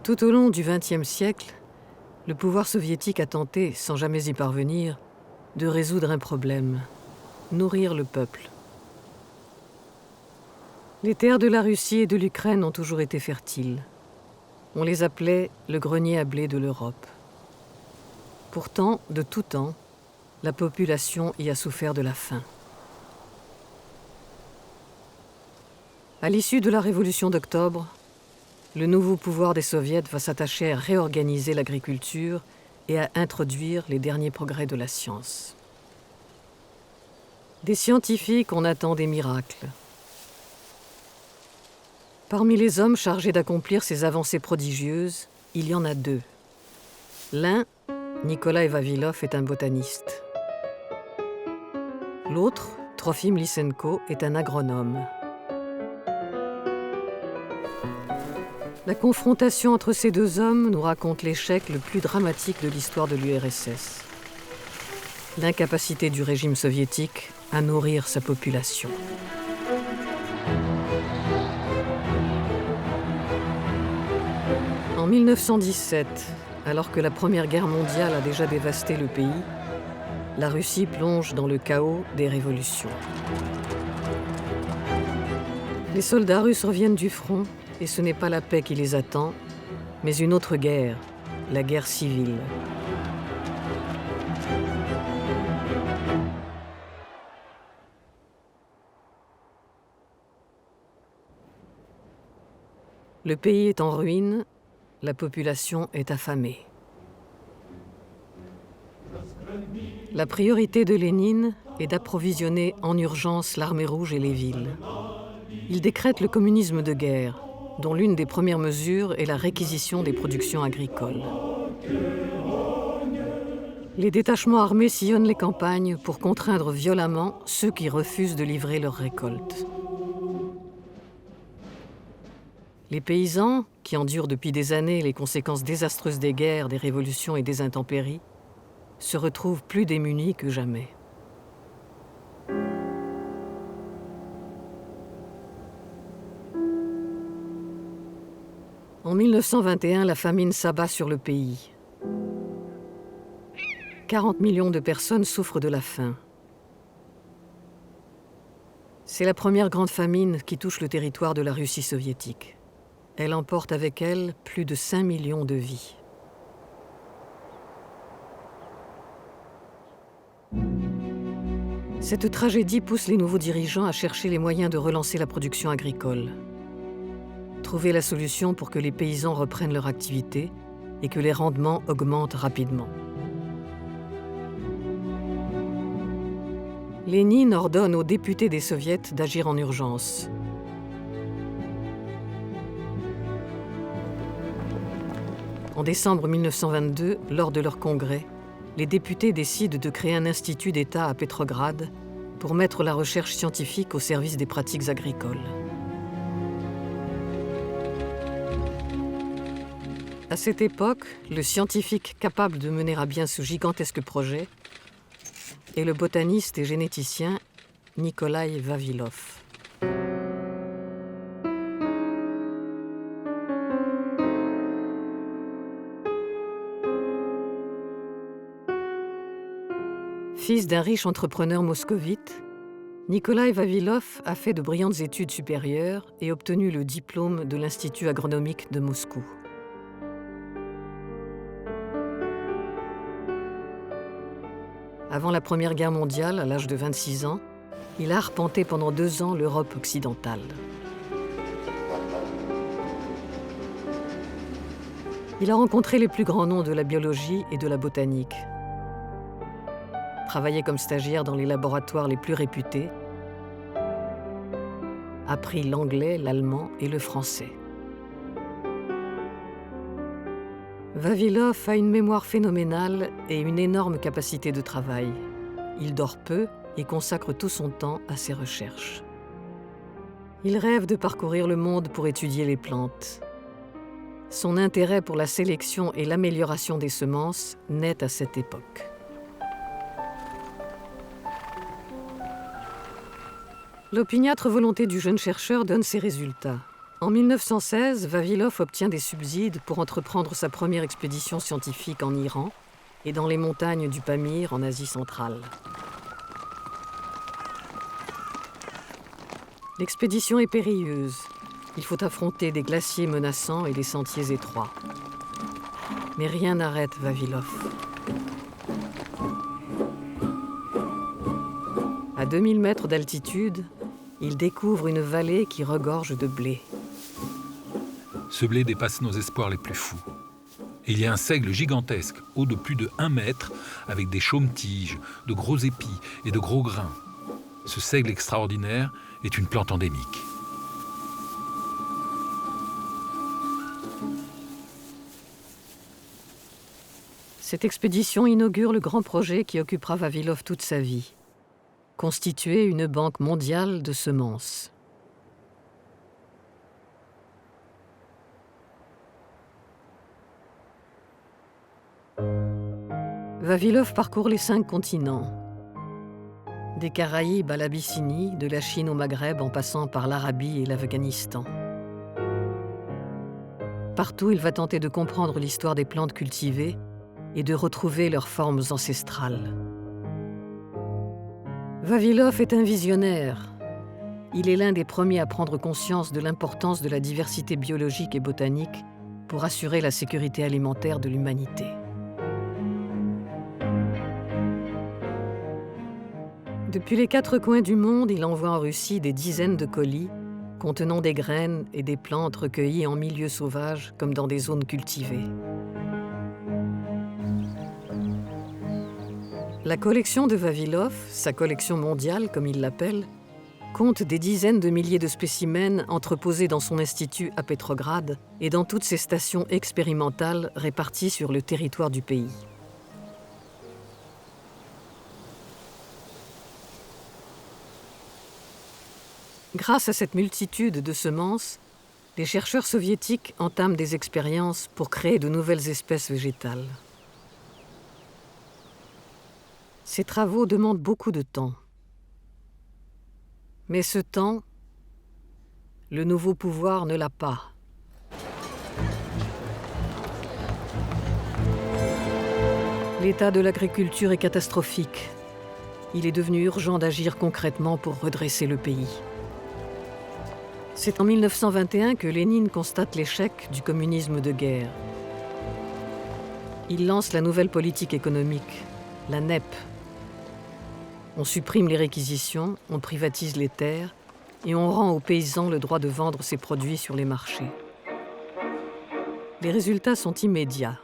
Tout au long du XXe siècle, le pouvoir soviétique a tenté, sans jamais y parvenir, de résoudre un problème, nourrir le peuple. Les terres de la Russie et de l'Ukraine ont toujours été fertiles. On les appelait le grenier à blé de l'Europe. Pourtant, de tout temps, la population y a souffert de la faim. À l'issue de la Révolution d'octobre, le nouveau pouvoir des soviets va s'attacher à réorganiser l'agriculture et à introduire les derniers progrès de la science. Des scientifiques, on attend des miracles. Parmi les hommes chargés d'accomplir ces avancées prodigieuses, il y en a deux. L'un, Nikolai Vavilov, est un botaniste. L'autre, Trofim Lysenko, est un agronome. La confrontation entre ces deux hommes nous raconte l'échec le plus dramatique de l'histoire de l'URSS. L'incapacité du régime soviétique à nourrir sa population. En 1917, alors que la Première Guerre mondiale a déjà dévasté le pays, la Russie plonge dans le chaos des révolutions. Les soldats russes reviennent du front, et ce n'est pas la paix qui les attend, mais une autre guerre, la guerre civile. Le pays est en ruine, la population est affamée. La priorité de Lénine est d'approvisionner en urgence l'armée rouge et les villes. Il décrète le communisme de guerre, dont l'une des premières mesures est la réquisition des productions agricoles. Les détachements armés sillonnent les campagnes pour contraindre violemment ceux qui refusent de livrer leurs récoltes. Les paysans, qui endurent depuis des années les conséquences désastreuses des guerres, des révolutions et des intempéries, se retrouvent plus démunis que jamais. En 1921, la famine s'abat sur le pays. 40 millions de personnes souffrent de la faim. C'est la première grande famine qui touche le territoire de la Russie soviétique. Elle emporte avec elle plus de 5 millions de vies. Cette tragédie pousse les nouveaux dirigeants à chercher les moyens de relancer la production agricole. Trouver la solution pour que les paysans reprennent leur activité et que les rendements augmentent rapidement. Lénine ordonne aux députés des soviets d'agir en urgence. En décembre 1922, lors de leur congrès, les députés décident de créer un institut d'État à Petrograd pour mettre la recherche scientifique au service des pratiques agricoles. À cette époque, le scientifique capable de mener à bien ce gigantesque projet est le botaniste et généticien Nikolai Vavilov. Fils d'un riche entrepreneur moscovite, Nikolai Vavilov a fait de brillantes études supérieures et obtenu le diplôme de l'Institut agronomique de Moscou. Avant la Première Guerre mondiale, à l'âge de 26 ans, il a arpenté pendant 2 ans l'Europe occidentale. Il a rencontré les plus grands noms de la biologie et de la botanique. Travaillé comme stagiaire dans les laboratoires les plus réputés, appris l'anglais, l'allemand et le français. Vavilov a une mémoire phénoménale et une énorme capacité de travail. Il dort peu et consacre tout son temps à ses recherches. Il rêve de parcourir le monde pour étudier les plantes. Son intérêt pour la sélection et l'amélioration des semences naît à cette époque. L'opiniâtre volonté du jeune chercheur donne ses résultats. En 1916, Vavilov obtient des subsides pour entreprendre sa première expédition scientifique en Iran et dans les montagnes du Pamir en Asie centrale. L'expédition est périlleuse. Il faut affronter des glaciers menaçants et des sentiers étroits. Mais rien n'arrête Vavilov. À 2000 mètres d'altitude, il découvre une vallée qui regorge de blé. Ce blé dépasse nos espoirs les plus fous. Et il y a un seigle gigantesque, haut de plus de 1 mètre, avec des chaumes-tiges, de gros épis et de gros grains. Ce seigle extraordinaire est une plante endémique. Cette expédition inaugure le grand projet qui occupera Vavilov toute sa vie. Constituer une banque mondiale de semences. Vavilov parcourt les 5 continents. Des Caraïbes à l'Abyssinie, de la Chine au Maghreb en passant par l'Arabie et l'Afghanistan. Partout, il va tenter de comprendre l'histoire des plantes cultivées et de retrouver leurs formes ancestrales. Vavilov est un visionnaire. Il est l'un des premiers à prendre conscience de l'importance de la diversité biologique et botanique pour assurer la sécurité alimentaire de l'humanité. Depuis les 4 coins du monde, il envoie en Russie des dizaines de colis contenant des graines et des plantes recueillies en milieu sauvage comme dans des zones cultivées. La collection de Vavilov, sa collection mondiale comme il l'appelle, compte des dizaines de milliers de spécimens entreposés dans son institut à Petrograd et dans toutes ses stations expérimentales réparties sur le territoire du pays. Grâce à cette multitude de semences, les chercheurs soviétiques entament des expériences pour créer de nouvelles espèces végétales. Ces travaux demandent beaucoup de temps. Mais ce temps, le nouveau pouvoir ne l'a pas. L'état de l'agriculture est catastrophique. Il est devenu urgent d'agir concrètement pour redresser le pays. C'est en 1921 que Lénine constate l'échec du communisme de guerre. Il lance la nouvelle politique économique, la NEP. On supprime les réquisitions, on privatise les terres et on rend aux paysans le droit de vendre ses produits sur les marchés. Les résultats sont immédiats.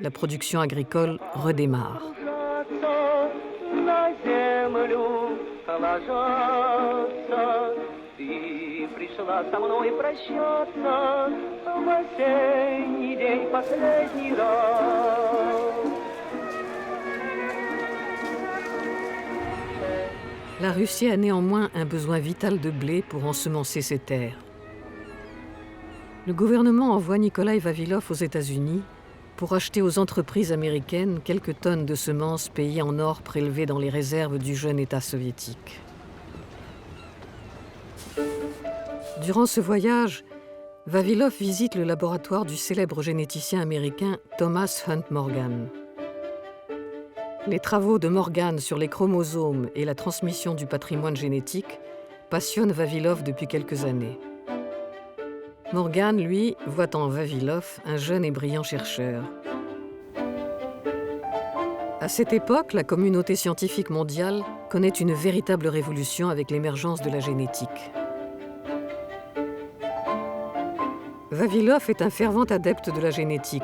La production agricole redémarre. La Russie a néanmoins un besoin vital de blé pour ensemencer ses terres. Le gouvernement envoie Nikolai Vavilov aux États-Unis pour acheter aux entreprises américaines quelques tonnes de semences payées en or prélevées dans les réserves du jeune État soviétique. Durant ce voyage, Vavilov visite le laboratoire du célèbre généticien américain Thomas Hunt Morgan. Les travaux de Morgan sur les chromosomes et la transmission du patrimoine génétique passionnent Vavilov depuis quelques années. Morgan, lui, voit en Vavilov un jeune et brillant chercheur. À cette époque, la communauté scientifique mondiale connaît une véritable révolution avec l'émergence de la génétique. Vavilov est un fervent adepte de la génétique.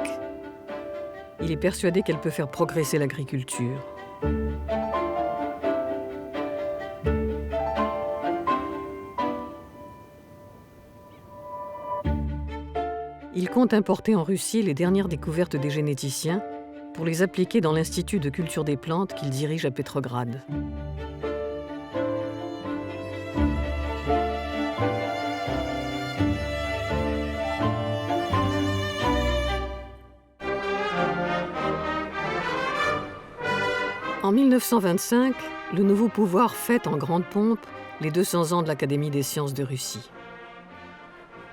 Il est persuadé qu'elle peut faire progresser l'agriculture. Il compte importer en Russie les dernières découvertes des généticiens pour les appliquer dans l'Institut de culture des plantes qu'il dirige à Petrograd. En 1925, le nouveau pouvoir fête en grande pompe les 200 ans de l'Académie des sciences de Russie.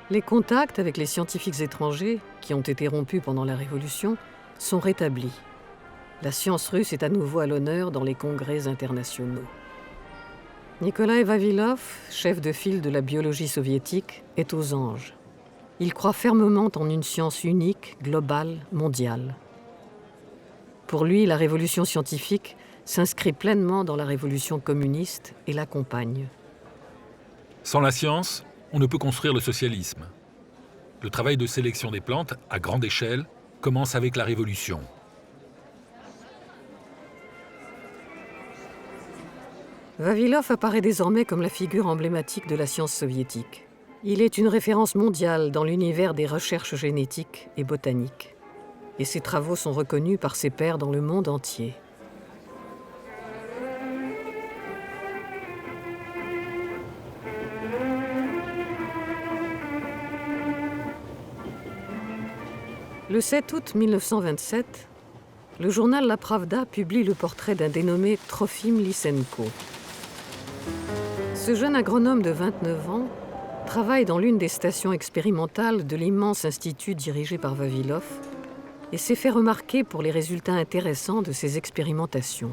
Les contacts avec les scientifiques étrangers, qui ont été rompus pendant la Révolution, sont rétablis. La science russe est à nouveau à l'honneur dans les congrès internationaux. Nikolai Vavilov, chef de file de la biologie soviétique, est aux anges. Il croit fermement en une science unique, globale, mondiale. Pour lui, la révolution scientifique s'inscrit pleinement dans la révolution communiste et l'accompagne. Sans la science, on ne peut construire le socialisme. Le travail de sélection des plantes, à grande échelle, commence avec la Révolution. Vavilov apparaît désormais comme la figure emblématique de la science soviétique. Il est une référence mondiale dans l'univers des recherches génétiques et botaniques. Et ses travaux sont reconnus par ses pairs dans le monde entier. Le 7 août 1927, le journal La Pravda publie le portrait d'un dénommé Trofim Lysenko. Ce jeune agronome de 29 ans travaille dans l'une des stations expérimentales de l'immense institut dirigé par Vavilov et s'est fait remarquer pour les résultats intéressants de ses expérimentations.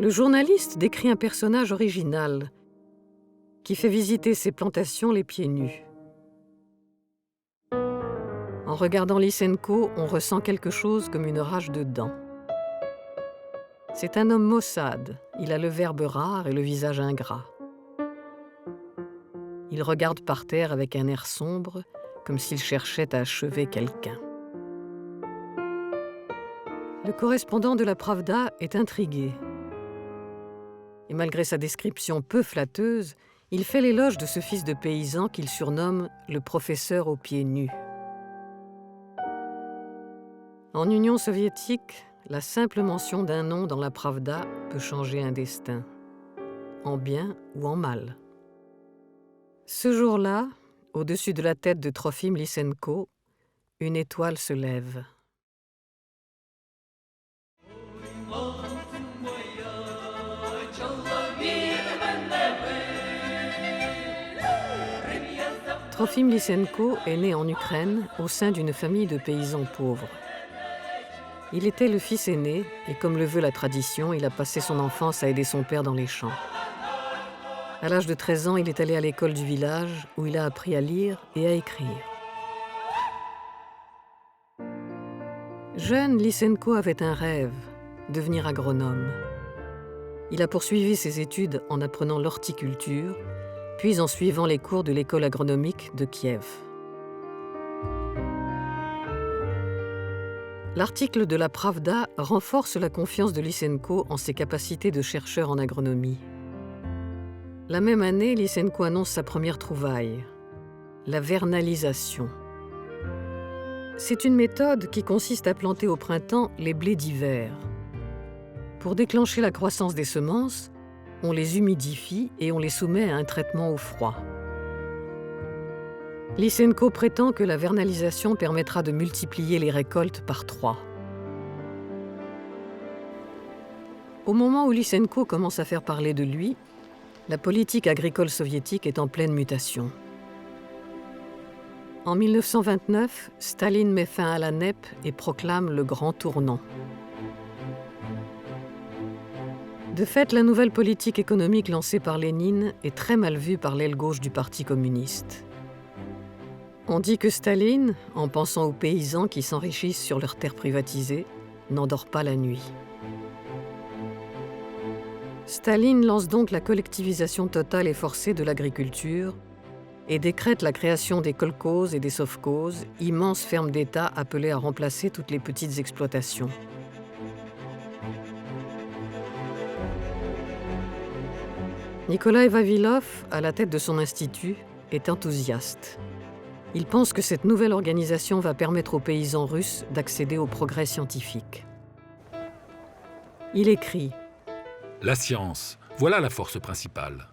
Le journaliste décrit un personnage original qui fait visiter ses plantations les pieds nus. En regardant Lysenko, on ressent quelque chose comme une rage de dents. C'est un homme maussade, il a le verbe rare et le visage ingrat. Il regarde par terre avec un air sombre, comme s'il cherchait à achever quelqu'un. Le correspondant de la Pravda est intrigué. Et malgré sa description peu flatteuse, il fait l'éloge de ce fils de paysan qu'il surnomme le professeur aux pieds nus. En Union soviétique, la simple mention d'un nom dans la Pravda peut changer un destin, en bien ou en mal. Ce jour-là, au-dessus de la tête de Trofim Lysenko, une étoile se lève. Trofim Lysenko est né en Ukraine au sein d'une famille de paysans pauvres. Il était le fils aîné et comme le veut la tradition, il a passé son enfance à aider son père dans les champs. À l'âge de 13 ans, il est allé à l'école du village où il a appris à lire et à écrire. Jeune, Lysenko avait un rêve, devenir agronome. Il a poursuivi ses études en apprenant l'horticulture, puis en suivant les cours de l'école agronomique de Kiev. L'article de la Pravda renforce la confiance de Lysenko en ses capacités de chercheur en agronomie. La même année, Lysenko annonce sa première trouvaille, la vernalisation. C'est une méthode qui consiste à planter au printemps les blés d'hiver. Pour déclencher la croissance des semences, on les humidifie et on les soumet à un traitement au froid. Lysenko prétend que la vernalisation permettra de multiplier les récoltes par 3. Au moment où Lysenko commence à faire parler de lui, la politique agricole soviétique est en pleine mutation. En 1929, Staline met fin à la NEP et proclame le grand tournant. De fait, la nouvelle politique économique lancée par Lénine est très mal vue par l'aile gauche du Parti communiste. On dit que Staline, en pensant aux paysans qui s'enrichissent sur leurs terres privatisées, n'endort pas la nuit. Staline lance donc la collectivisation totale et forcée de l'agriculture et décrète la création des kolkhozes et des sovkhozes, immenses fermes d'État appelées à remplacer toutes les petites exploitations. Nikolai Vavilov, à la tête de son institut, est enthousiaste. Il pense que cette nouvelle organisation va permettre aux paysans russes d'accéder au progrès scientifique. Il écrit « La science, voilà la force principale.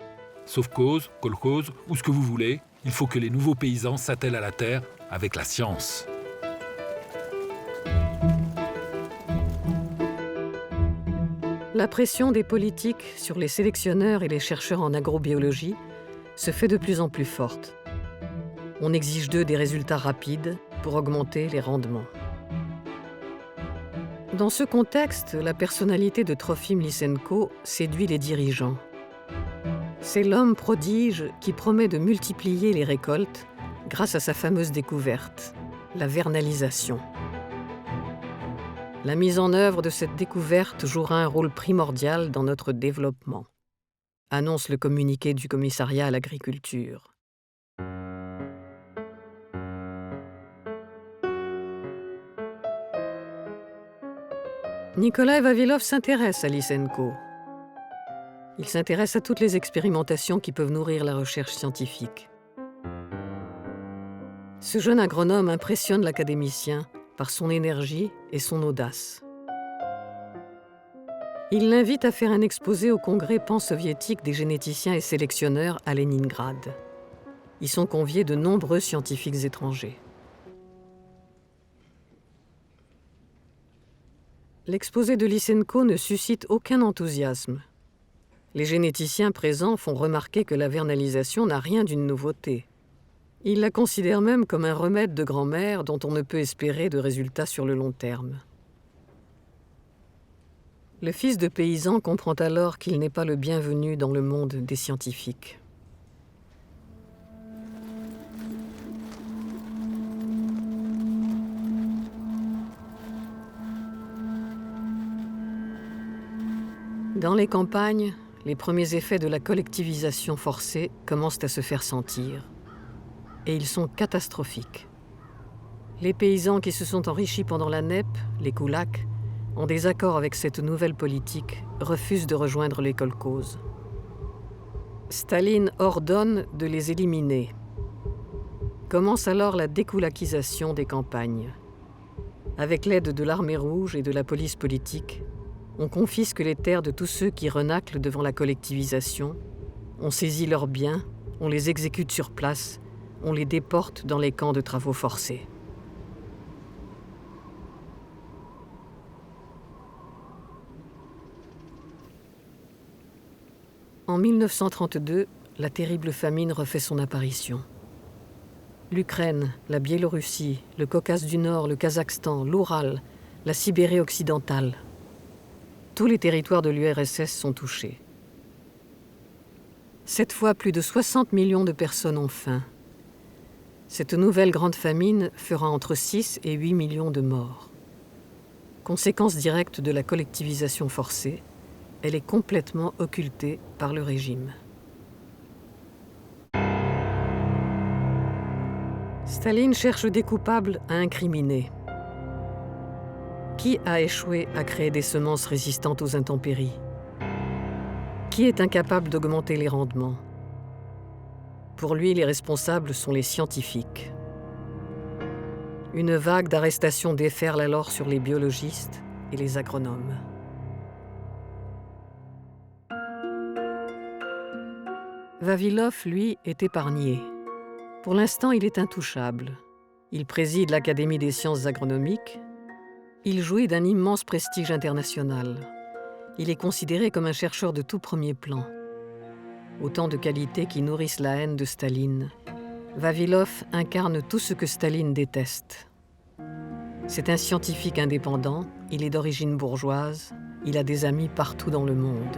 Sovkhoz, kolkhoz ou ce que vous voulez, il faut que les nouveaux paysans s'attellent à la terre avec la science. » La pression des politiques sur les sélectionneurs et les chercheurs en agrobiologie se fait de plus en plus forte. On exige d'eux des résultats rapides pour augmenter les rendements. Dans ce contexte, la personnalité de Trofim Lysenko séduit les dirigeants. C'est l'homme prodige qui promet de multiplier les récoltes grâce à sa fameuse découverte, la vernalisation. La mise en œuvre de cette découverte jouera un rôle primordial dans notre développement, annonce le communiqué du commissariat à l'agriculture. Nikolai Vavilov s'intéresse à Lysenko. Il s'intéresse à toutes les expérimentations qui peuvent nourrir la recherche scientifique. Ce jeune agronome impressionne l'académicien par son énergie et son audace. Il l'invite à faire un exposé au congrès pan-soviétique des généticiens et sélectionneurs à Leningrad. Y sont conviés de nombreux scientifiques étrangers. L'exposé de Lysenko ne suscite aucun enthousiasme. Les généticiens présents font remarquer que la vernalisation n'a rien d'une nouveauté. Ils la considèrent même comme un remède de grand-mère dont on ne peut espérer de résultats sur le long terme. Le fils de paysan comprend alors qu'il n'est pas le bienvenu dans le monde des scientifiques. Dans les campagnes, les premiers effets de la collectivisation forcée commencent à se faire sentir. Et ils sont catastrophiques. Les paysans qui se sont enrichis pendant la NEP, les koulaks, en désaccord avec cette nouvelle politique, refusent de rejoindre les kolkhozes. Staline ordonne de les éliminer. Commence alors la dékoulakisation des campagnes. Avec l'aide de l'armée rouge et de la police politique, on confisque les terres de tous ceux qui renâclent devant la collectivisation, on saisit leurs biens, on les exécute sur place, on les déporte dans les camps de travaux forcés. En 1932, la terrible famine refait son apparition. L'Ukraine, la Biélorussie, le Caucase du Nord, le Kazakhstan, l'Oural, la Sibérie occidentale. Tous les territoires de l'URSS sont touchés. Cette fois, plus de 60 millions de personnes ont faim. Cette nouvelle grande famine fera entre 6 et 8 millions de morts. Conséquence directe de la collectivisation forcée, elle est complètement occultée par le régime. Staline cherche des coupables à incriminer. Qui a échoué à créer des semences résistantes aux intempéries? Qui est incapable d'augmenter les rendements? Pour lui, les responsables sont les scientifiques. Une vague d'arrestations déferle alors sur les biologistes et les agronomes. Vavilov, lui, est épargné. Pour l'instant, il est intouchable. Il préside l'Académie des sciences agronomiques. Il jouit d'un immense prestige international. Il est considéré comme un chercheur de tout premier plan. Autant de qualités qui nourrissent la haine de Staline. Vavilov incarne tout ce que Staline déteste. C'est un scientifique indépendant, il est d'origine bourgeoise, il a des amis partout dans le monde.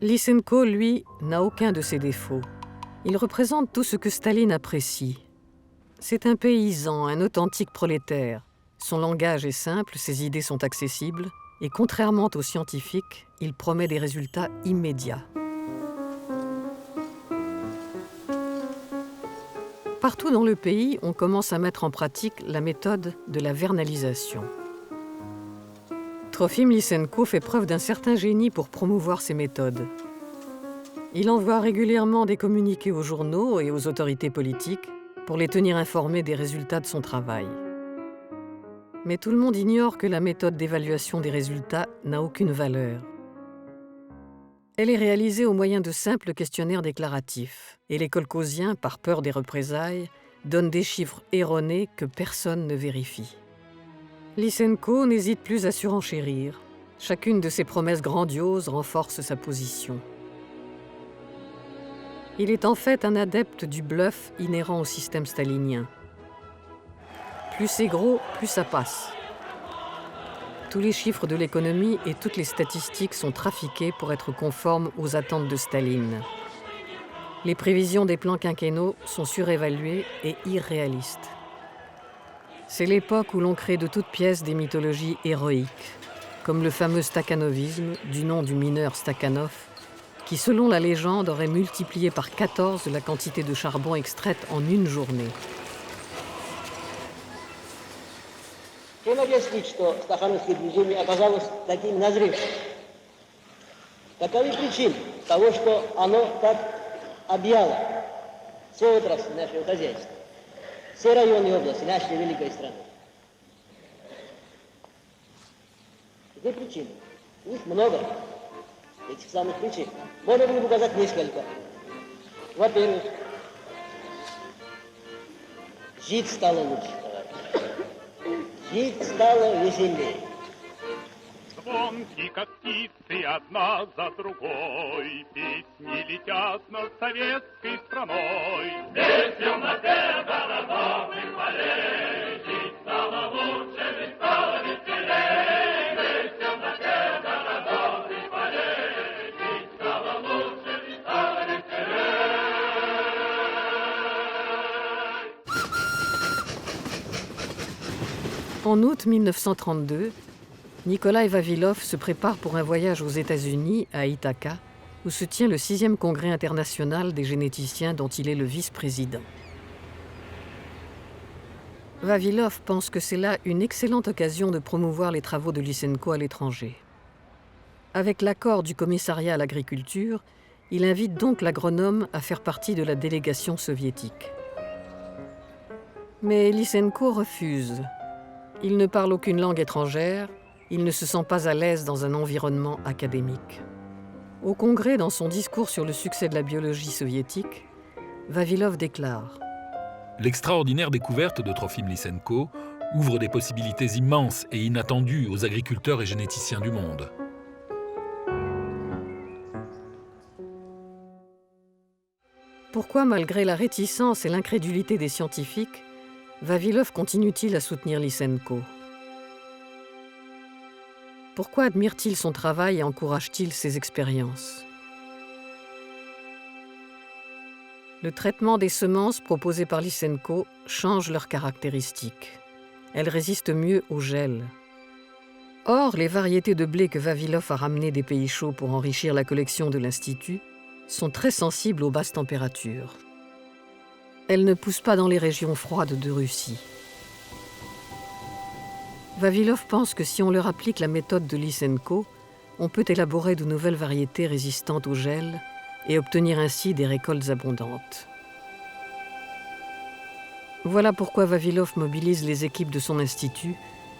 Lysenko, lui, n'a aucun de ces défauts. Il représente tout ce que Staline apprécie. C'est un paysan, un authentique prolétaire. Son langage est simple, ses idées sont accessibles, et contrairement aux scientifiques, il promet des résultats immédiats. Partout dans le pays, on commence à mettre en pratique la méthode de la vernalisation. Trofim Lysenko fait preuve d'un certain génie pour promouvoir ces méthodes. Il envoie régulièrement des communiqués aux journaux et aux autorités politiques pour les tenir informés des résultats de son travail. Mais tout le monde ignore que la méthode d'évaluation des résultats n'a aucune valeur. Elle est réalisée au moyen de simples questionnaires déclaratifs, et les kolkhosiens, par peur des représailles, donnent des chiffres erronés que personne ne vérifie. Lysenko n'hésite plus à surenchérir. Chacune de ses promesses grandioses renforce sa position. Il est en fait un adepte du bluff inhérent au système stalinien. Plus c'est gros, plus ça passe. Tous les chiffres de l'économie et toutes les statistiques sont trafiqués pour être conformes aux attentes de Staline. Les prévisions des plans quinquennaux sont surévaluées et irréalistes. C'est l'époque où l'on crée de toutes pièces des mythologies héroïques, comme le fameux stakhanovisme, du nom du mineur Stakhanov, qui, selon la légende, aurait multiplié par 14 la quantité de charbon extraite en une journée. Чем объяснить, что стахановское движение оказалось таким назревшим? Таковы причины того, что оно так объяло все отрасли нашего хозяйства, все районы и области нашей великой страны. Где причины? Их много, этих самых причин. Можно было бы указать несколько. Во-первых, жить стало лучше. Жить стало веселее. Звонки, как птицы, одна за другой, песни летят над советской страной. Здесь темноте городов и полей, жить стало лучше, жить стало веселей. Здесь темноте городов и полей, жить стало лучше, жить стало веселей. En août 1932, Nikolaï Vavilov se prépare pour un voyage aux États-Unis, à Ithaca, où se tient le 6e congrès international des généticiens dont il est le vice-président. Vavilov pense que c'est là une excellente occasion de promouvoir les travaux de Lysenko à l'étranger. Avec l'accord du commissariat à l'agriculture, il invite donc l'agronome à faire partie de la délégation soviétique. Mais Lysenko refuse. Il ne parle aucune langue étrangère, il ne se sent pas à l'aise dans un environnement académique. Au Congrès, dans son discours sur le succès de la biologie soviétique, Vavilov déclare « L'extraordinaire découverte de Trofim Lysenko ouvre des possibilités immenses et inattendues aux agriculteurs et généticiens du monde. » Pourquoi, malgré la réticence et l'incrédulité des scientifiques, Vavilov continue-t-il à soutenir Lysenko? Pourquoi admire-t-il son travail et encourage-t-il ses expériences? Le traitement des semences proposé par Lysenko change leurs caractéristiques. Elles résistent mieux au gel. Or, les variétés de blé que Vavilov a ramenées des pays chauds pour enrichir la collection de l'Institut sont très sensibles aux basses températures. Elles ne poussent pas dans les régions froides de Russie. Vavilov pense que si on leur applique la méthode de Lysenko, on peut élaborer de nouvelles variétés résistantes au gel et obtenir ainsi des récoltes abondantes. Voilà pourquoi Vavilov mobilise les équipes de son institut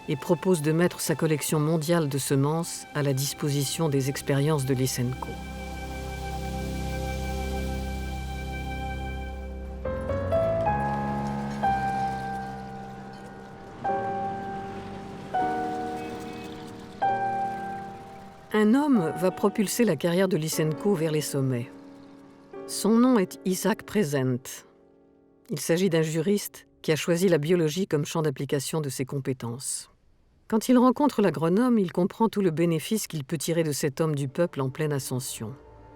et propose de mettre sa collection mondiale de semences à la disposition des expériences de Lysenko. Un homme va propulser la carrière de Lysenko vers les sommets. Son nom est Isaac Prezent. Il s'agit d'un juriste qui a choisi la biologie comme champ d'application de ses compétences. Quand il rencontre l'agronome, il comprend tout le bénéfice qu'il peut tirer de cet homme du peuple en pleine ascension.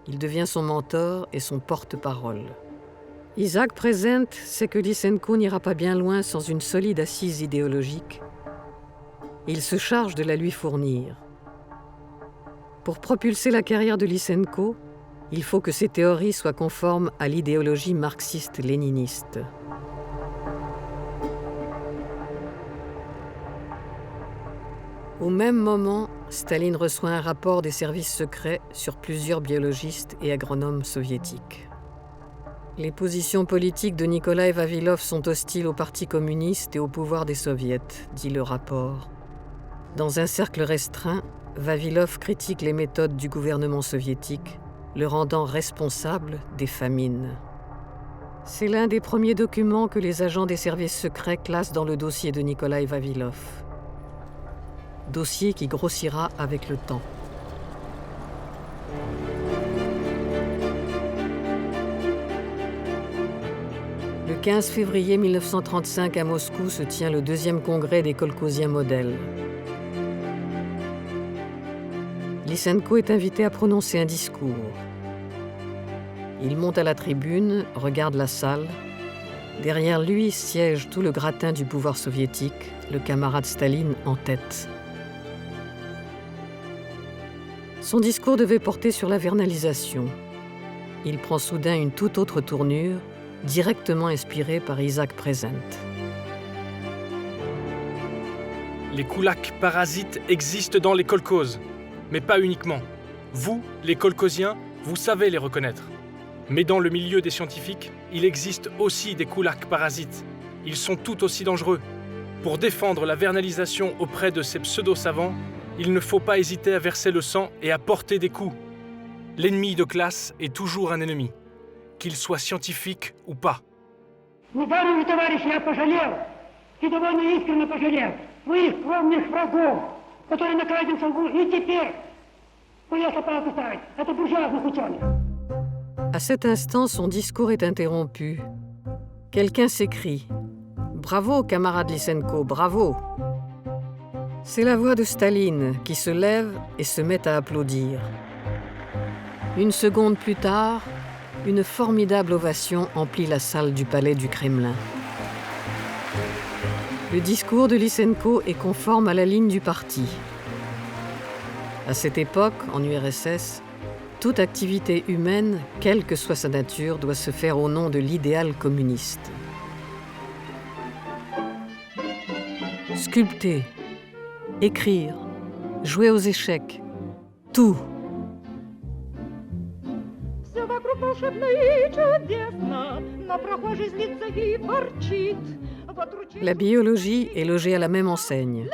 Il devient son mentor et son porte-parole. Isaac Prezent sait que Lysenko n'ira pas bien loin sans une solide assise idéologique. Il se charge de la lui fournir. Pour propulser la carrière de Lysenko, il faut que ses théories soient conformes à l'idéologie marxiste-léniniste. Au même moment, Staline reçoit un rapport des services secrets sur plusieurs biologistes et agronomes soviétiques. Les positions politiques de Nikolaï Vavilov sont hostiles au Parti communiste et au pouvoir des soviets, dit le rapport. Dans un cercle restreint, Vavilov critique les méthodes du gouvernement soviétique, le rendant responsable des famines. C'est l'un des premiers documents que les agents des services secrets classent dans le dossier de Nikolaï Vavilov. dossier qui grossira avec le temps. Le 15 février 1935 à Moscou se tient le 2e congrès des kolkhoziens modèles. Lysenko est invité à prononcer un discours. Il monte à la tribune, regarde la salle. Derrière lui siège tout le gratin du pouvoir soviétique, le camarade Staline en tête. Son discours devait porter sur la vernalisation. Il prend soudain une toute autre tournure, directement inspirée par Isaac Prezent. Les koulaks parasites existent dans les kolkhozes, mais pas uniquement. Vous, les kolkhoziens, vous savez les reconnaître. Mais dans le milieu des scientifiques, il existe aussi des koulaks parasites. Ils sont tout aussi dangereux. Pour défendre la vernalisation auprès de ces pseudo-savants, il ne faut pas hésiter à verser le sang et à porter des coups. L'ennemi de classe est toujours un ennemi, qu'il soit scientifique ou pas. Недаром, товарищи, я пожалел, и довольно искренне пожалел своих кровных врагов, которые на каждом шагу и теперь боятся поставить. Это буржуазных ученых. À cet instant, son discours est interrompu. Quelqu'un s'écrie « Bravo, camarade Lysenko, bravo !» C'est la voix de Staline qui se lève et se met à applaudir. Une seconde plus tard, une formidable ovation emplit la salle du palais du Kremlin. Le discours de Lysenko est conforme à la ligne du parti. À cette époque, en URSS, toute activité humaine, quelle que soit sa nature, doit se faire au nom de l'idéal communiste. Sculpter, écrire, jouer aux échecs, tout. La biologie est logée à la même enseigne.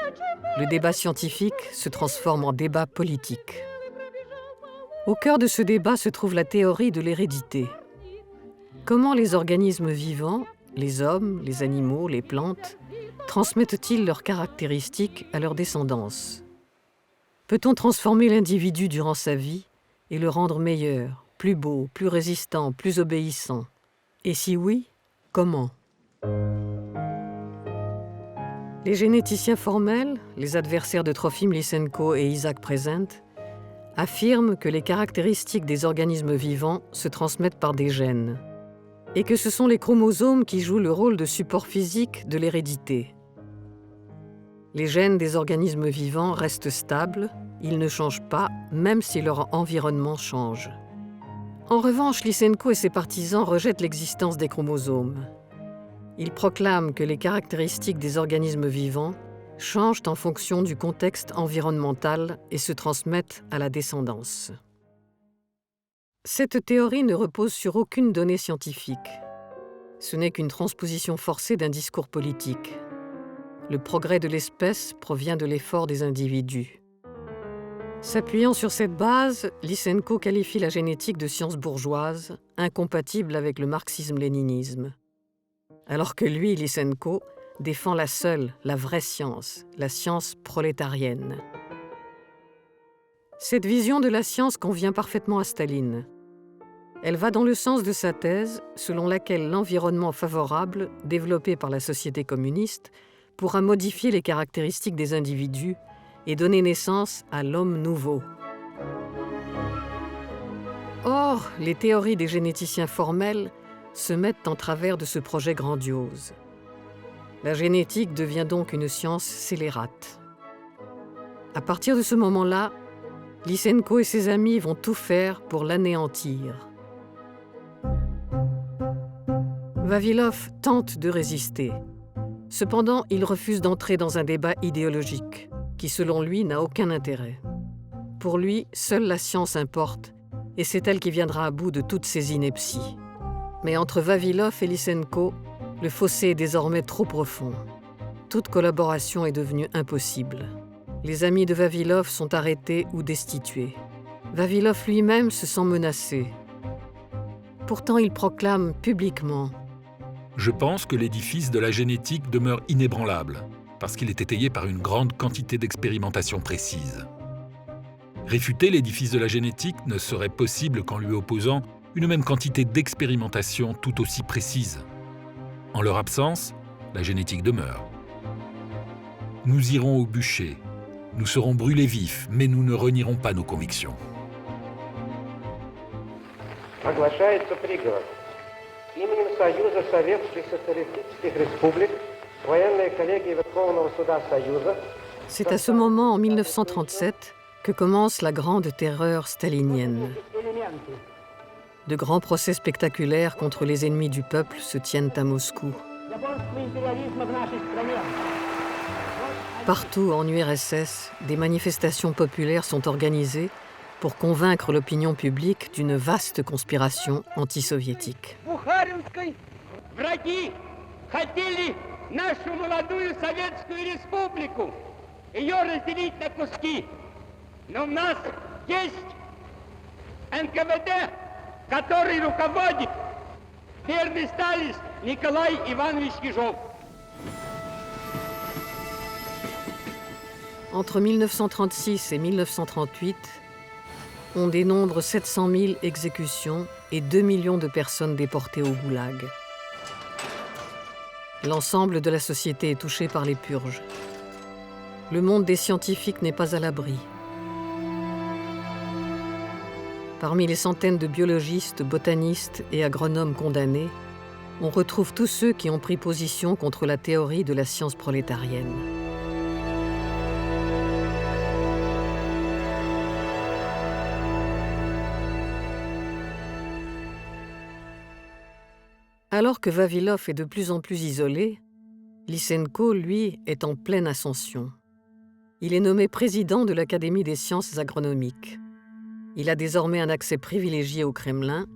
Le débat scientifique se transforme en débat politique. Au cœur de ce débat se trouve la théorie de l'hérédité. Comment les organismes vivants, les hommes, les animaux, les plantes, transmettent-ils leurs caractéristiques à leur descendance? Peut-on transformer l'individu durant sa vie et le rendre meilleur, plus beau, plus résistant, plus obéissant? Et si oui, comment? Les généticiens formels, les adversaires de Trofim Lysenko et Isaac Prezent, affirment que les caractéristiques des organismes vivants se transmettent par des gènes et que ce sont les chromosomes qui jouent le rôle de support physique de l'hérédité. Les gènes des organismes vivants restent stables, ils ne changent pas, même si leur environnement change. En revanche, Lysenko et ses partisans rejettent l'existence des chromosomes. Ils proclament que les caractéristiques des organismes vivants changent en fonction du contexte environnemental et se transmettent à la descendance. Cette théorie ne repose sur aucune donnée scientifique. Ce n'est qu'une transposition forcée d'un discours politique. Le progrès de l'espèce provient de l'effort des individus. S'appuyant sur cette base, Lysenko qualifie la génétique de science bourgeoise, incompatible avec le marxisme-léninisme. Alors que lui, Lysenko, défend la seule, la vraie science, la science prolétarienne. Cette vision de la science convient parfaitement à Staline. Elle va dans le sens de sa thèse, selon laquelle l'environnement favorable, développé par la société communiste, pourra modifier les caractéristiques des individus et donner naissance à l'homme nouveau. Or, les théories des généticiens formels se mettent en travers de ce projet grandiose. La génétique devient donc une science scélérate. À partir de ce moment-là, Lysenko et ses amis vont tout faire pour l'anéantir. Vavilov tente de résister. Cependant, il refuse d'entrer dans un débat idéologique, qui selon lui n'a aucun intérêt. Pour lui, seule la science importe, et c'est elle qui viendra à bout de toutes ces inepties. Mais entre Vavilov et Lysenko, le fossé est désormais trop profond. Toute collaboration est devenue impossible. Les amis de Vavilov sont arrêtés ou destitués. Vavilov lui-même se sent menacé. Pourtant, il proclame publiquement Je pense que l'édifice de la génétique demeure inébranlable. parce qu'il est étayé par une grande quantité d'expérimentations précises. Réfuter l'édifice de la génétique ne serait possible qu'en lui opposant une même quantité d'expérimentations tout aussi précises. En leur absence, la génétique demeure. Nous irons au bûcher, nous serons brûlés vifs, mais nous ne renierons pas nos convictions. Оглашается приговор. Именем Союза Советских Социалистических Республик, военная коллегия Верховного Суда Союза. C'est à ce moment, en 1937, que commence la grande terreur stalinienne. De grands procès spectaculaires contre les ennemis du peuple se tiennent à Moscou. Partout en URSS, des manifestations populaires sont organisées pour convaincre l'opinion publique d'une vaste conspiration anti-soviétique. Бухаринской враги хотели нашу молодую Советскую Республику, ее разделить на куски. Но у нас есть НКВД, который руководит верный сталист Николай Иванович Ежов. Entre 1936 et 1938, on dénombre 700 000 exécutions et 2 millions de personnes déportées au goulag. L'ensemble de la société est touché par les purges. Le monde des scientifiques n'est pas à l'abri. Parmi les centaines de biologistes, botanistes et agronomes condamnés, on retrouve tous ceux qui ont pris position contre la théorie de la science prolétarienne. Alors que Vavilov est de plus en plus isolé, Lysenko, lui, est en pleine ascension. Il est nommé président de l'Académie des sciences agronomiques. Il a désormais un accès privilégié au Kremlin.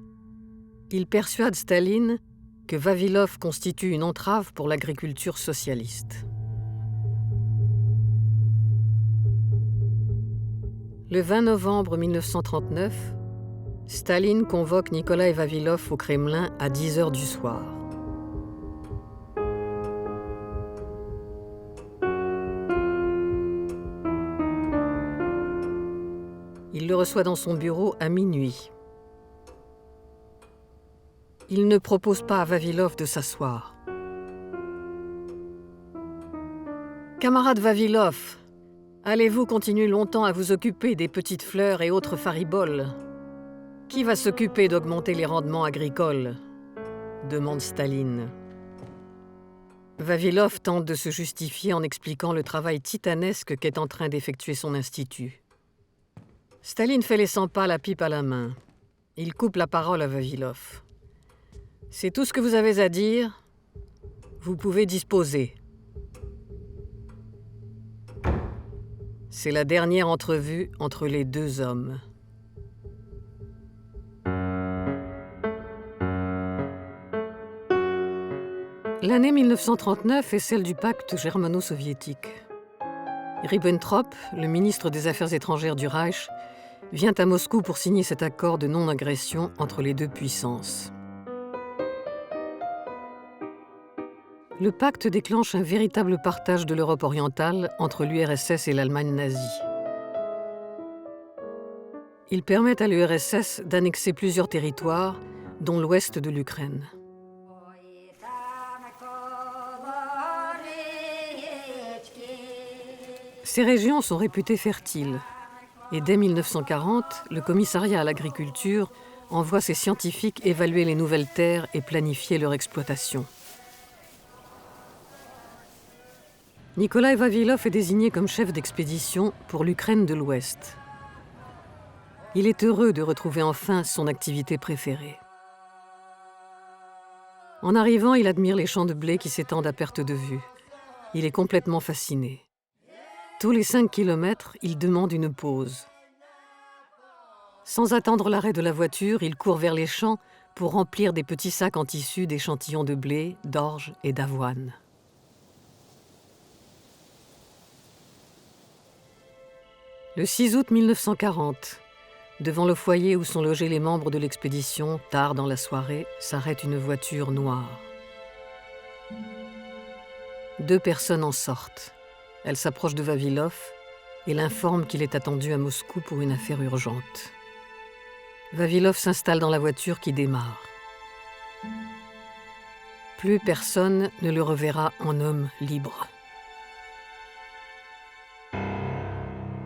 Il persuade Staline que Vavilov constitue une entrave pour l'agriculture socialiste. Le 20 novembre 1939, Staline convoque Nikolaï Vavilov au Kremlin à 10 h du soir. Il le reçoit dans son bureau à minuit. Il ne propose pas à Vavilov de s'asseoir. « Camarade Vavilov, allez-vous continuer longtemps à vous occuper des petites fleurs et autres fariboles ? Qui va s'occuper d'augmenter les rendements agricoles ?» demande Staline. Vavilov tente de se justifier en expliquant le travail titanesque qu'est en train d'effectuer son institut. Staline fait les 100 pas, la pipe à la main. Il coupe la parole à Vavilov. « C'est tout ce que vous avez à dire ? Vous pouvez disposer. » C'est la dernière entrevue entre les deux hommes. L'année 1939 est celle du pacte germano-soviétique. Ribbentrop, le ministre des Affaires étrangères du Reich, vient à Moscou pour signer cet accord de non-agression entre les deux puissances. Le pacte déclenche un véritable partage de l'Europe orientale entre l'URSS et l'Allemagne nazie. Il permet à l'URSS d'annexer plusieurs territoires, dont l'ouest de l'Ukraine. Ces régions sont réputées fertiles. Et dès 1940, le commissariat à l'agriculture envoie ses scientifiques évaluer les nouvelles terres et planifier leur exploitation. Nikolaï Vavilov est désigné comme chef d'expédition pour l'Ukraine de l'Ouest. Il est heureux de retrouver enfin son activité préférée. En arrivant, il admire les champs de blé qui s'étendent à perte de vue. Il est complètement fasciné. Tous les 5 kilomètres, il demande une pause. Sans attendre l'arrêt de la voiture, il court vers les champs pour remplir des petits sacs en tissu d'échantillons de blé, d'orge et d'avoine. Le 6 août 1940, devant le foyer où sont logés les membres de l'expédition, tard dans la soirée, s'arrête une voiture noire. 2 personnes en sortent. Elle s'approche de Vavilov et l'informe qu'il est attendu à Moscou pour une affaire urgente. Vavilov s'installe dans la voiture qui démarre. Plus personne ne le reverra en homme libre.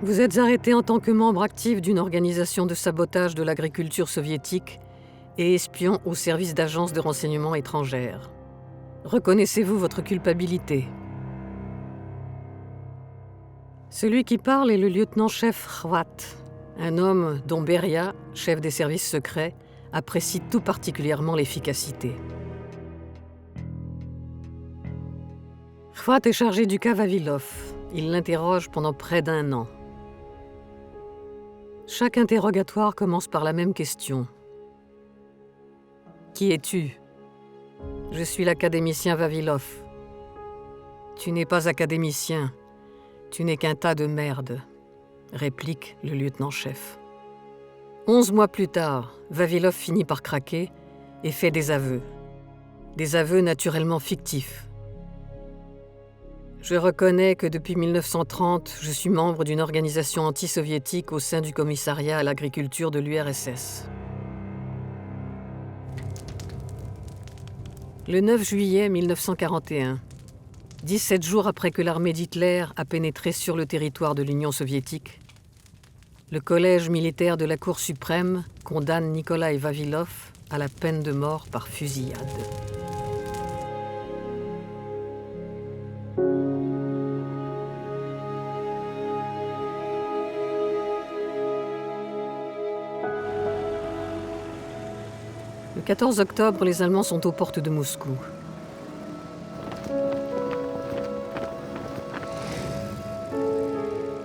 Vous êtes arrêté en tant que membre actif d'une organisation de sabotage de l'agriculture soviétique et espion au service d'agences de renseignement étrangères. Reconnaissez-vous votre culpabilité ? Celui qui parle est le lieutenant-chef Khvat, un homme dont Beria, chef des services secrets, apprécie tout particulièrement l'efficacité. Khvat est chargé du cas Vavilov. Il l'interroge pendant près d'1 an. Chaque interrogatoire commence par la même question. « Qui es-tu ? » « Je suis l'académicien Vavilov. »« Tu n'es pas académicien. Tu n'es qu'un tas de merde. » réplique le lieutenant-chef. 11 mois plus tard, Vavilov finit par craquer et fait des aveux. Des aveux naturellement fictifs. Je reconnais que depuis 1930, je suis membre d'une organisation anti-soviétique au sein du commissariat à l'agriculture de l'URSS. Le 9 juillet 1941, 17 jours après que l'armée d'Hitler a pénétré sur le territoire de l'Union soviétique, le collège militaire de la Cour suprême condamne Nikolai Vavilov à la peine de mort par fusillade. Le 14 octobre, les Allemands sont aux portes de Moscou.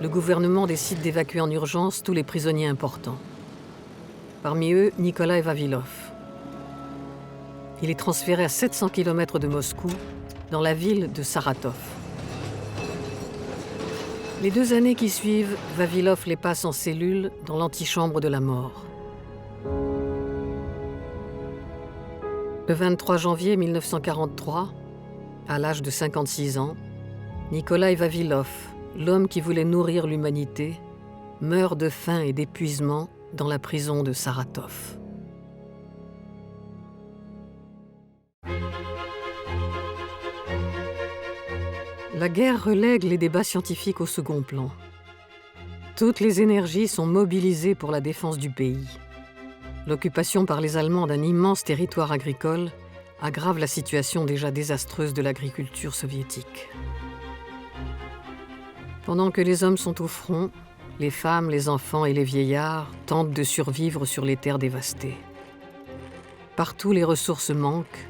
Le gouvernement décide d'évacuer en urgence tous les prisonniers importants. Parmi eux, Nikolai Vavilov. Il est transféré à 700 km de Moscou, dans la ville de Saratov. Les 2 années qui suivent, Vavilov les passe en cellule dans l'antichambre de la mort. Le 23 janvier 1943, à l'âge de 56 ans, Nikolai Vavilov, l'homme qui voulait nourrir l'humanité, meurt de faim et d'épuisement dans la prison de Saratov. La guerre relègue les débats scientifiques au second plan. Toutes les énergies sont mobilisées pour la défense du pays. L'occupation par les Allemands d'un immense territoire agricole aggrave la situation déjà désastreuse de l'agriculture soviétique. Pendant que les hommes sont au front, les femmes, les enfants et les vieillards tentent de survivre sur les terres dévastées. Partout, les ressources manquent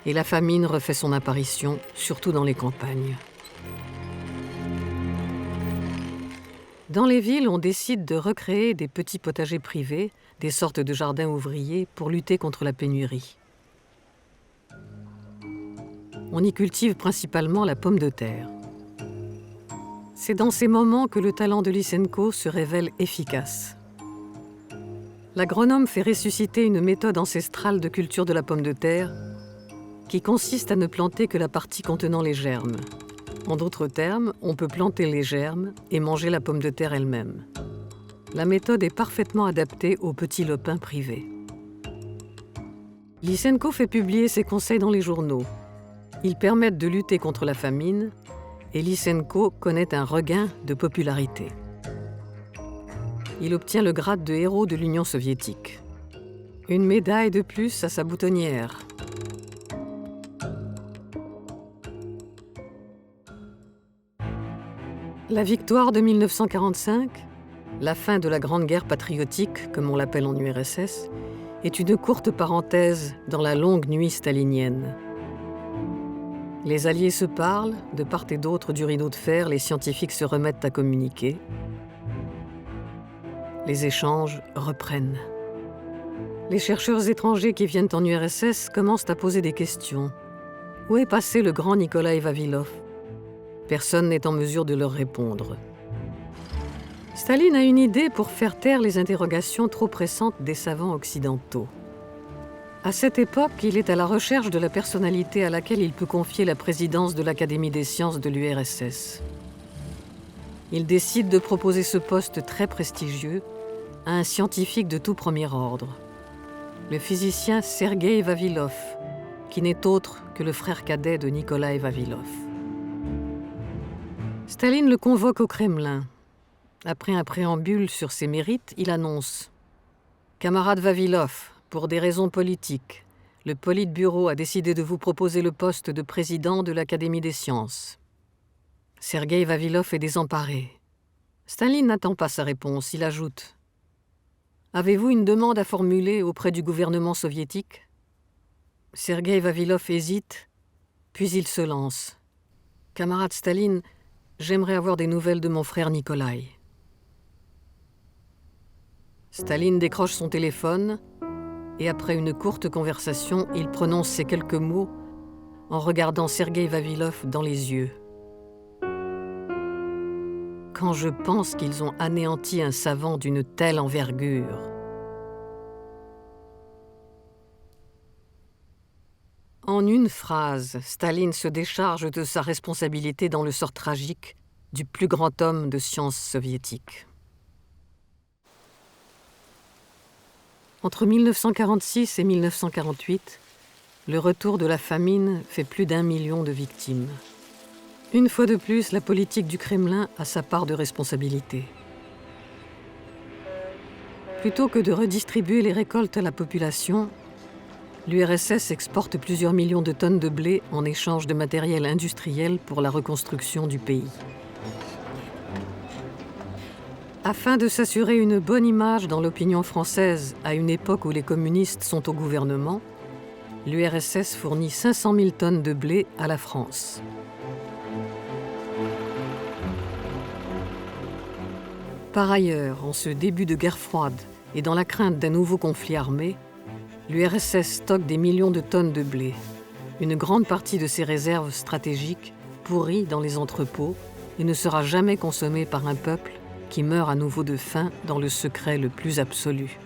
et la famine refait son apparition, surtout dans les campagnes. Dans les villes, on décide de recréer des petits potagers privés, des sortes de jardins ouvriers pour lutter contre la pénurie. On y cultive principalement la pomme de terre. C'est dans ces moments que le talent de Lysenko se révèle efficace. L'agronome fait ressusciter une méthode ancestrale de culture de la pomme de terre qui consiste à ne planter que la partie contenant les germes. En d'autres termes, on peut planter les germes et manger la pomme de terre elle-même. La méthode est parfaitement adaptée aux petits lopins privés. Lysenko fait publier ses conseils dans les journaux. Ils permettent de lutter contre la famine et Lysenko connaît un regain de popularité. Il obtient le grade de héros de l'Union soviétique. Une médaille de plus à sa boutonnière. La victoire de 1945, la fin de la Grande Guerre patriotique, comme on l'appelle en URSS, est une courte parenthèse dans la longue nuit stalinienne. Les Alliés se parlent, de part et d'autre du rideau de fer, les scientifiques se remettent à communiquer. Les échanges reprennent. Les chercheurs étrangers qui viennent en URSS commencent à poser des questions. Où est passé le grand Nikolai Vavilov ? Personne n'est en mesure de leur répondre. Staline a une idée pour faire taire les interrogations trop pressantes des savants occidentaux. À cette époque, il est à la recherche de la personnalité à laquelle il peut confier la présidence de l'Académie des sciences de l'URSS. Il décide de proposer ce poste très prestigieux à un scientifique de tout premier ordre, le physicien Sergueï Vavilov, qui n'est autre que le frère cadet de Nikolai Vavilov. Staline le convoque au Kremlin. Après un préambule sur ses mérites, il annonce « Camarade Vavilov, pour des raisons politiques, le Politburo a décidé de vous proposer le poste de président de l'Académie des sciences. » Sergueï Vavilov est désemparé. Staline n'attend pas sa réponse, il ajoute « Avez-vous une demande à formuler auprès du gouvernement soviétique ?» Sergueï Vavilov hésite, puis il se lance. « Camarade Staline, j'aimerais avoir des nouvelles de mon frère Nikolai. » Staline décroche son téléphone et après une courte conversation, il prononce ces quelques mots en regardant Sergueï Vavilov dans les yeux. « Quand je pense qu'ils ont anéanti un savant d'une telle envergure. » En une phrase, Staline se décharge de sa responsabilité dans le sort tragique du plus grand homme de science soviétique. Entre 1946 et 1948, le retour de la famine fait plus d'1 million de victimes. Une fois de plus, la politique du Kremlin a sa part de responsabilité. Plutôt que de redistribuer les récoltes à la population, l'URSS exporte plusieurs millions de tonnes de blé en échange de matériel industriel pour la reconstruction du pays. Afin de s'assurer une bonne image dans l'opinion française à une époque où les communistes sont au gouvernement, l'URSS fournit 500 000 tonnes de blé à la France. Par ailleurs, en ce début de guerre froide et dans la crainte d'un nouveau conflit armé, l'URSS stocke des millions de tonnes de blé. Une grande partie de ces réserves stratégiques pourrit dans les entrepôts et ne sera jamais consommée par un peuple qui meurt à nouveau de faim dans le secret le plus absolu.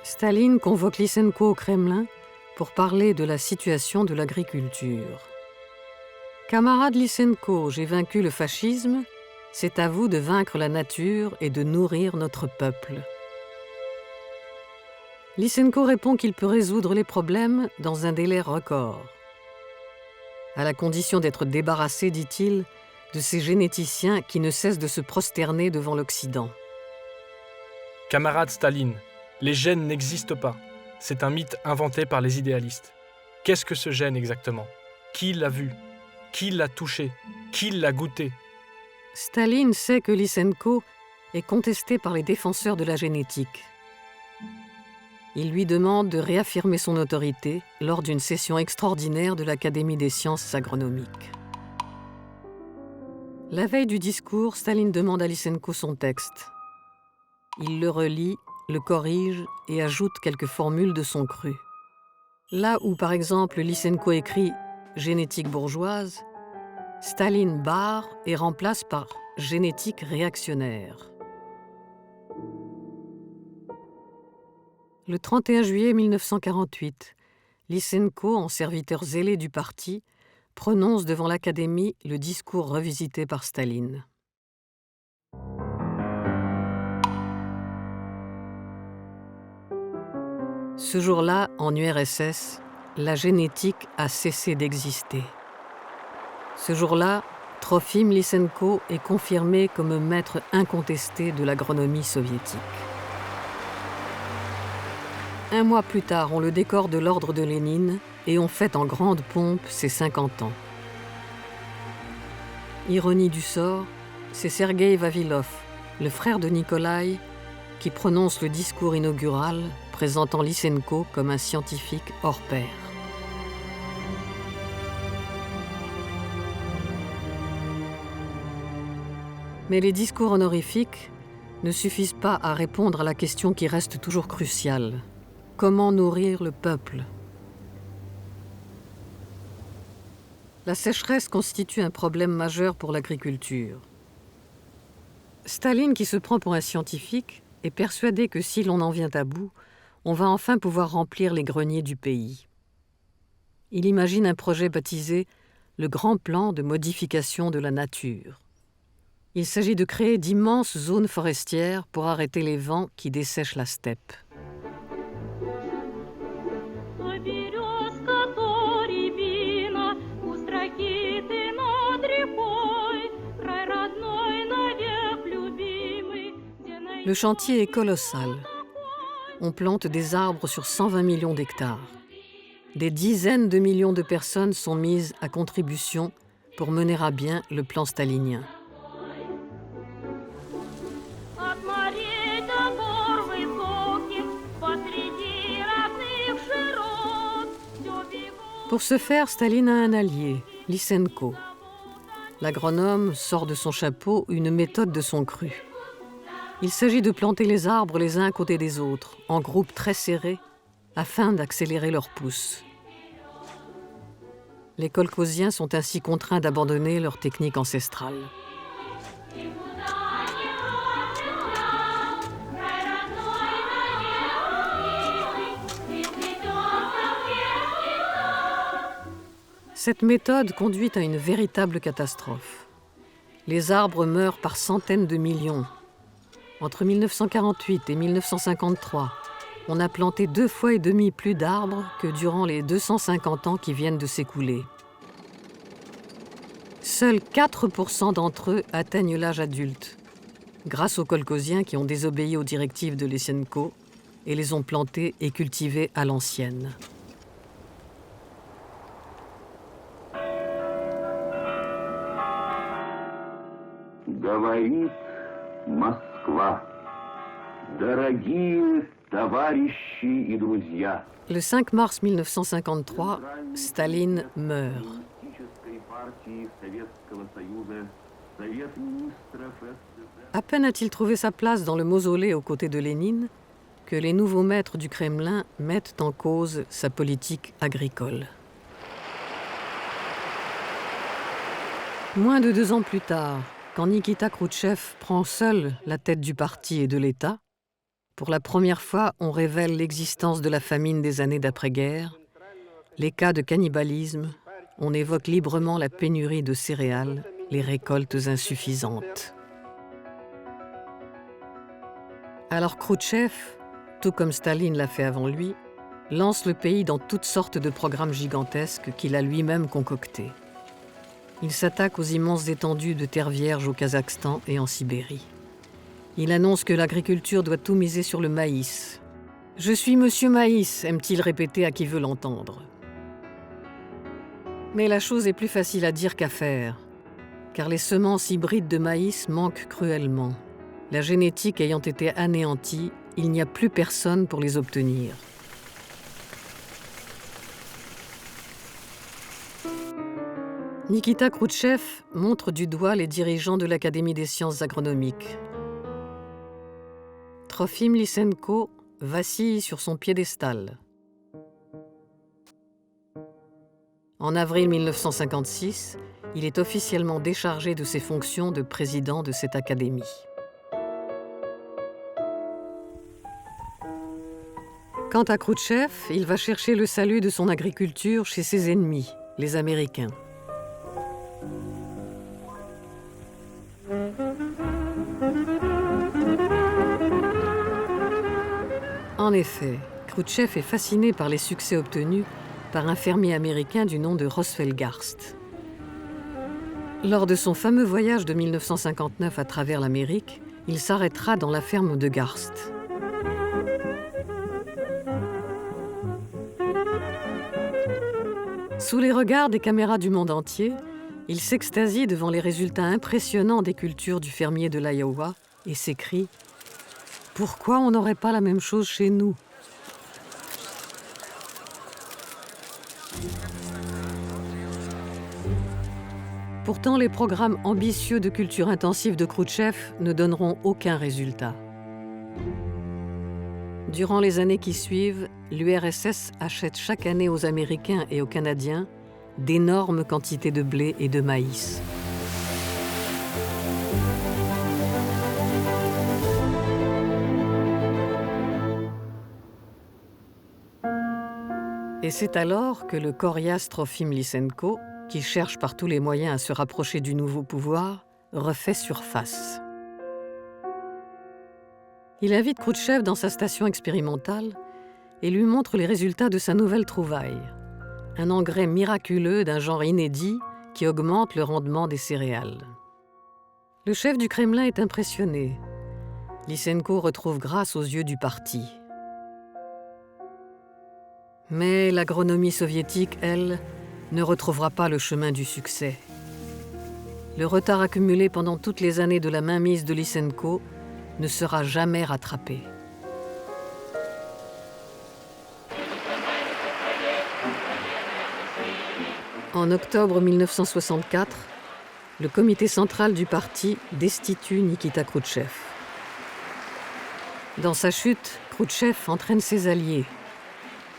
Staline convoque Lysenko au Kremlin pour parler de la situation de l'agriculture. « Camarade Lysenko, j'ai vaincu le fascisme, c'est à vous de vaincre la nature et de nourrir notre peuple. » Lysenko répond qu'il peut résoudre les problèmes dans un délai record. À la condition d'être débarrassé, dit-il, de ces généticiens qui ne cessent de se prosterner devant l'Occident. Camarade Staline, les gènes n'existent pas. C'est un mythe inventé par les idéalistes. Qu'est-ce que ce gène exactement? Qui l'a vu? Qui l'a touché? Qui l'a goûté? Staline sait que Lysenko est contesté par les défenseurs de la génétique. Il lui demande de réaffirmer son autorité lors d'une session extraordinaire de l'Académie des sciences agronomiques. La veille du discours, Staline demande à Lysenko son texte. Il le relit, le corrige et ajoute quelques formules de son cru. Là où, par exemple, Lysenko écrit « génétique bourgeoise », Staline barre et remplace par « génétique réactionnaire ». Le 31 juillet 1948, Lysenko, en serviteur zélé du parti, prononce devant l'Académie le discours revisité par Staline. Ce jour-là, en URSS, la génétique a cessé d'exister. Ce jour-là, Trofim Lysenko est confirmé comme maître incontesté de l'agronomie soviétique. Un mois plus tard, on le décore de l'ordre de Lénine et on fête en grande pompe ses 50 ans. Ironie du sort, c'est Sergueï Vavilov, le frère de Nikolai, qui prononce le discours inaugural présentant Lysenko comme un scientifique hors pair. Mais les discours honorifiques ne suffisent pas à répondre à la question qui reste toujours cruciale. Comment nourrir le peuple? La sécheresse constitue un problème majeur pour l'agriculture. Staline, qui se prend pour un scientifique, est persuadé que si l'on en vient à bout, on va enfin pouvoir remplir les greniers du pays. Il imagine un projet baptisé « Le grand plan de modification de la nature ». Il s'agit de créer d'immenses zones forestières pour arrêter les vents qui dessèchent la steppe. Le chantier est colossal. On plante des arbres sur 120 millions d'hectares. Des dizaines de millions de personnes sont mises à contribution pour mener à bien le plan stalinien. Pour ce faire, Staline a un allié, Lysenko. L'agronome sort de son chapeau une méthode de son cru. Il s'agit de planter les arbres les uns à côté des autres, en groupes très serrés, afin d'accélérer leur pousse. Les kolkhosiens sont ainsi contraints d'abandonner leur technique ancestrale. Cette méthode conduit à une véritable catastrophe. Les arbres meurent par centaines de millions. Entre 1948 et 1953, on a planté 2,5 fois plus d'arbres que durant les 250 ans qui viennent de s'écouler. Seuls 4% d'entre eux atteignent l'âge adulte, grâce aux kolkhosiens qui ont désobéi aux directives de Lysenko et les ont plantés et cultivés à l'ancienne. Говорит Москва. Дорогие товарищи и друзья. Le 5 mars 1953, Staline meurt. À peine a-t-il trouvé sa place dans le mausolée aux côtés de Lénine que les nouveaux maîtres du Kremlin mettent en cause sa politique agricole. Moins de 2 ans plus tard, quand Nikita Khrouchtchev prend seul la tête du parti et de l'État, pour la première fois, on révèle l'existence de la famine des années d'après-guerre, les cas de cannibalisme, on évoque librement la pénurie de céréales, les récoltes insuffisantes. Alors Khrouchtchev, tout comme Staline l'a fait avant lui, lance le pays dans toutes sortes de programmes gigantesques qu'il a lui-même concoctés. Il s'attaque aux immenses étendues de terre vierge au Kazakhstan et en Sibérie. Il annonce que l'agriculture doit tout miser sur le maïs. « Je suis Monsieur Maïs », aime-t-il répéter à qui veut l'entendre. Mais la chose est plus facile à dire qu'à faire, car les semences hybrides de maïs manquent cruellement. La génétique ayant été anéantie, il n'y a plus personne pour les obtenir. Nikita Khrouchtchev montre du doigt les dirigeants de l'Académie des sciences agronomiques. Trofim Lysenko vacille sur son piédestal. En avril 1956, il est officiellement déchargé de ses fonctions de président de cette académie. Quant à Khrouchtchev, il va chercher le salut de son agriculture chez ses ennemis, les Américains. En effet, Khrouchtchev est fasciné par les succès obtenus par un fermier américain du nom de Roswell Garst. Lors de son fameux voyage de 1959 à travers l'Amérique, il s'arrêtera dans la ferme de Garst. Sous les regards des caméras du monde entier, il s'extasie devant les résultats impressionnants des cultures du fermier de l'Iowa et s'écrie « Pourquoi on n'aurait pas la même chose chez nous ?» Pourtant, les programmes ambitieux de culture intensive de Khrouchtchev ne donneront aucun résultat. Durant les années qui suivent, l'URSS achète chaque année aux Américains et aux Canadiens d'énormes quantités de blé et de maïs. Et c'est alors que le coriace Trofim Lysenko, qui cherche par tous les moyens à se rapprocher du nouveau pouvoir, refait surface. Il invite Khrouchtchev dans sa station expérimentale et lui montre les résultats de sa nouvelle trouvaille, un engrais miraculeux d'un genre inédit qui augmente le rendement des céréales. Le chef du Kremlin est impressionné. Lysenko retrouve grâce aux yeux du parti. Mais l'agronomie soviétique, elle, ne retrouvera pas le chemin du succès. Le retard accumulé pendant toutes les années de la mainmise de Lysenko ne sera jamais rattrapé. En octobre 1964, le comité central du parti destitue Nikita Khrouchtchev. Dans sa chute, Khrouchtchev entraîne ses alliés.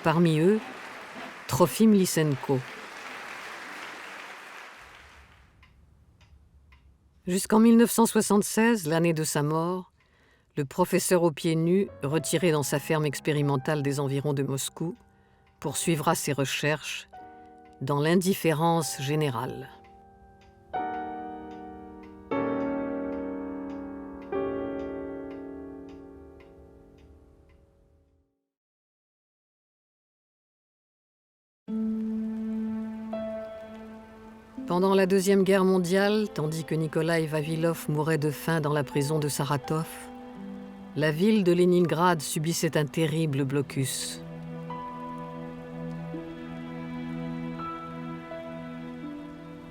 Parmi eux, Trofim Lysenko. Jusqu'en 1976, l'année de sa mort, le professeur aux pieds nus, retiré dans sa ferme expérimentale des environs de Moscou, poursuivra ses recherches dans l'indifférence générale. Pendant la Deuxième Guerre mondiale, tandis que Nikolai Vavilov mourait de faim dans la prison de Saratov, la ville de Leningrad subissait un terrible blocus.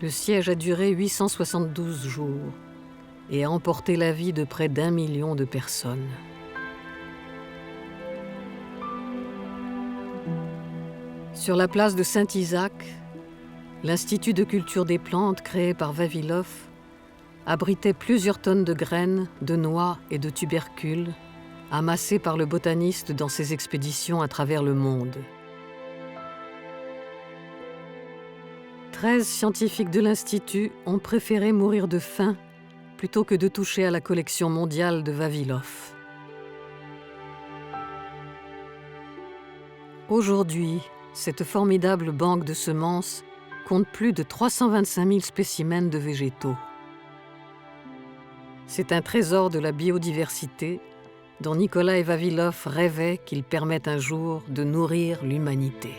Le siège a duré 872 jours et a emporté la vie de près d'1 million de personnes. Sur la place de Saint-Isaac, l'Institut de culture des plantes créé par Vavilov abritait plusieurs tonnes de graines, de noix et de tubercules amassées par le botaniste dans ses expéditions à travers le monde. 13 scientifiques de l'Institut ont préféré mourir de faim plutôt que de toucher à la collection mondiale de Vavilov. Aujourd'hui, cette formidable banque de semences compte plus de 325 000 spécimens de végétaux. C'est un trésor de la biodiversité dont Nikolai Vavilov rêvait qu'il permette un jour de nourrir l'humanité.